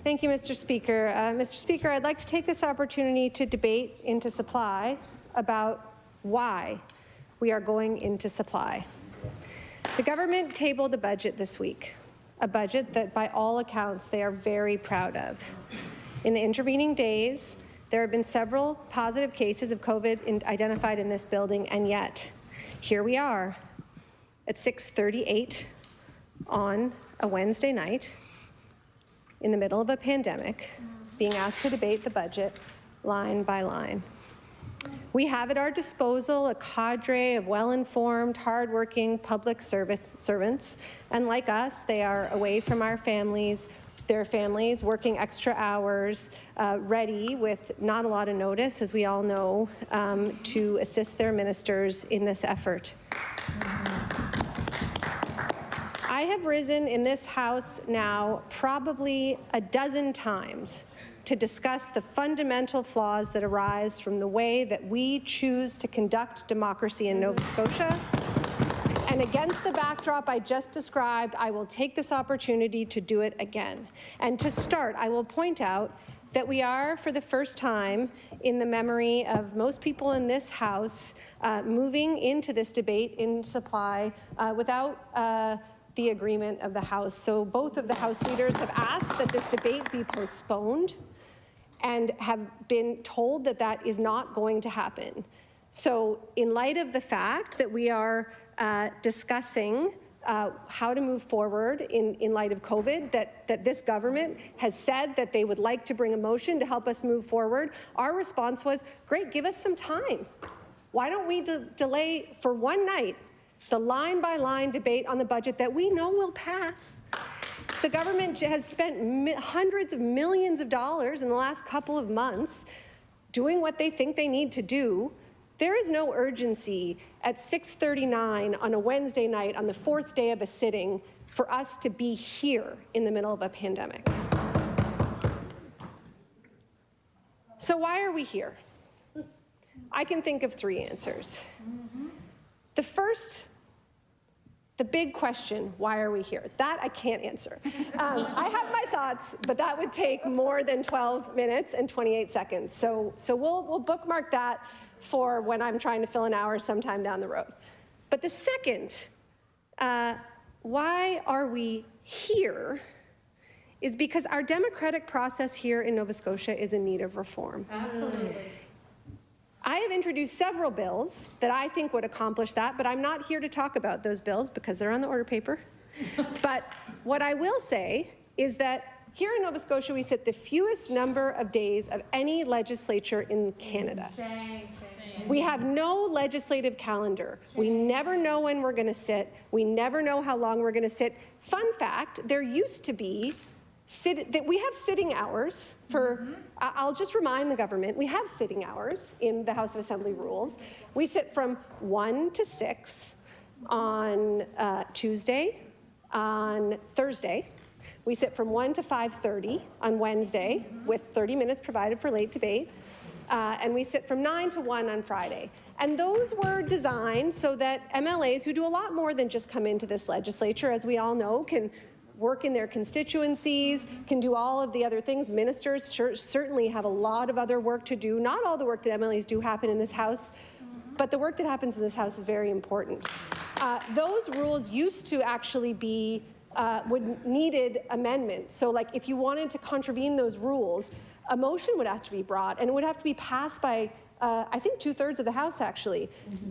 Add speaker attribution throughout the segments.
Speaker 1: Thank you, Mr. Speaker. Mr. Speaker, I'd like to take this opportunity to debate into supply about why we are going into supply. The government tabled a budget this week, a budget that by all accounts they are very proud of. In the intervening days, there have been several positive cases of COVID identified in this building, and yet here we are at 6:38 on a Wednesday night in the middle of a pandemic, being asked to debate the budget line by line. We have at our disposal a cadre of well-informed, hard-working public service servants, and like us, they are away from their families, working extra hours, ready with not a lot of notice, as we all know, to assist their ministers in this effort. I have risen in this House now probably a dozen times to discuss the fundamental flaws that arise from the way that we choose to conduct democracy in Nova Scotia. And against the backdrop I just described, I will take this opportunity to do it again. And to start, I will point out that we are, for the first time in the memory of most people in this House, moving into this debate in supply without the agreement of the House. So both of the House leaders have asked that this debate be postponed and have been told that that is not going to happen. So in light of the fact that we are discussing how to move forward in light of COVID, that this government has said that they would like to bring a motion to help us move forward, our response was, great, give us some time. Why don't we delay for one night the line-by-line debate on the budget that we know will pass? The government has spent hundreds of millions of dollars in the last couple of months doing what they think they need to do. There is no urgency at 6:39 on a Wednesday night on the fourth day of a sitting for us to be here in the middle of a pandemic. So why are we here? I can think of three answers. The first, the big question, why are we here? That I can't answer. I have my thoughts, but that would take more than 12 minutes and 28 seconds. So we'll bookmark that for when I'm trying to fill an hour sometime down the road. But the second, why are we here, is because our democratic process here in Nova Scotia is in need of reform.
Speaker 2: Absolutely.
Speaker 1: I have introduced several bills that I think would accomplish that, but I'm not here to talk about those bills because they're on the order paper. But what I will say is that here in Nova Scotia, we sit the fewest number of days of any legislature in Canada. We have no legislative calendar. We never know when we're going to sit. We never know how long we're going to sit. Fun fact, there used to be that we have sitting hours for, I'll just remind the government, we have sitting hours in the House of Assembly rules. We sit from 1 to 6 on Tuesday, on Thursday. We sit from 1 to 5:30 on Wednesday with 30 minutes provided for late debate. And we sit from 9 to 1 on Friday. And those were designed so that MLAs, who do a lot more than just come into this legislature, as we all know, can work in their constituencies, can do all of the other things. Ministers certainly have a lot of other work to do. Not all the work that MLAs do happen in this House, but the work that happens in this House is very important. Those rules used to actually be, needed amendment. So like if you wanted to contravene those rules, a motion would have to be brought and it would have to be passed by I think 2/3 of the House, actually.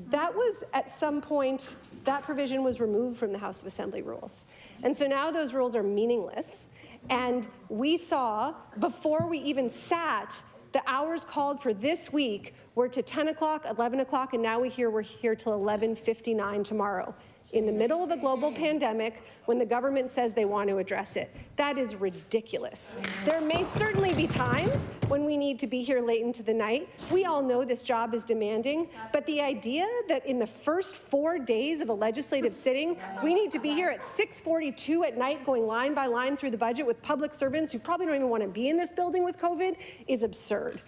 Speaker 1: That was, at some point, that provision was removed from the House of Assembly rules. And so now those rules are meaningless. And we saw, before we even sat, the hours called for this week were to 10 o'clock, 11 o'clock, and now we're here till 11:59 tomorrow, in the middle of a global pandemic, when the government says they want to address it. That is ridiculous. There may certainly be times when we need to be here late into the night. We all know this job is demanding, but the idea that in the first 4 days of a legislative sitting, we need to be here at 6:42 at night going line by line through the budget with public servants who probably don't even want to be in this building with COVID is absurd.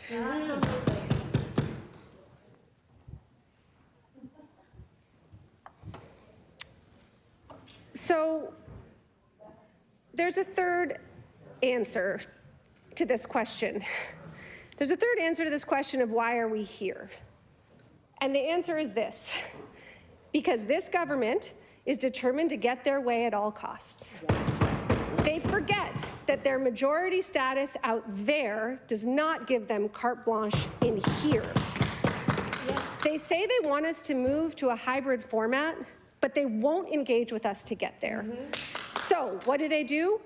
Speaker 1: So there's a third answer to this question. There's a third answer to this question of why are we here? And the answer is this: because this government is determined to get their way at all costs. They forget that their majority status out there does not give them carte blanche in here. They say they want us to move to a hybrid format, but they won't engage with us to get there. So what do?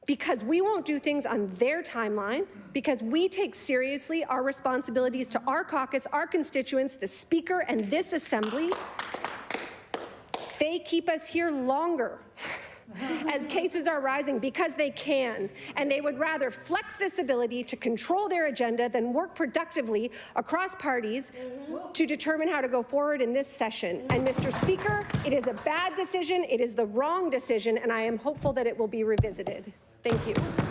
Speaker 1: Because we won't do things on their timeline, because we take seriously our responsibilities to our caucus, our constituents, the Speaker, and this Assembly, they keep us here longer as cases are rising because they can, and they would rather flex this ability to control their agenda than work productively across parties to determine how to go forward in this session. And Mr. Speaker, it is a bad decision, it is the wrong decision, and I am hopeful that it will be revisited. Thank you.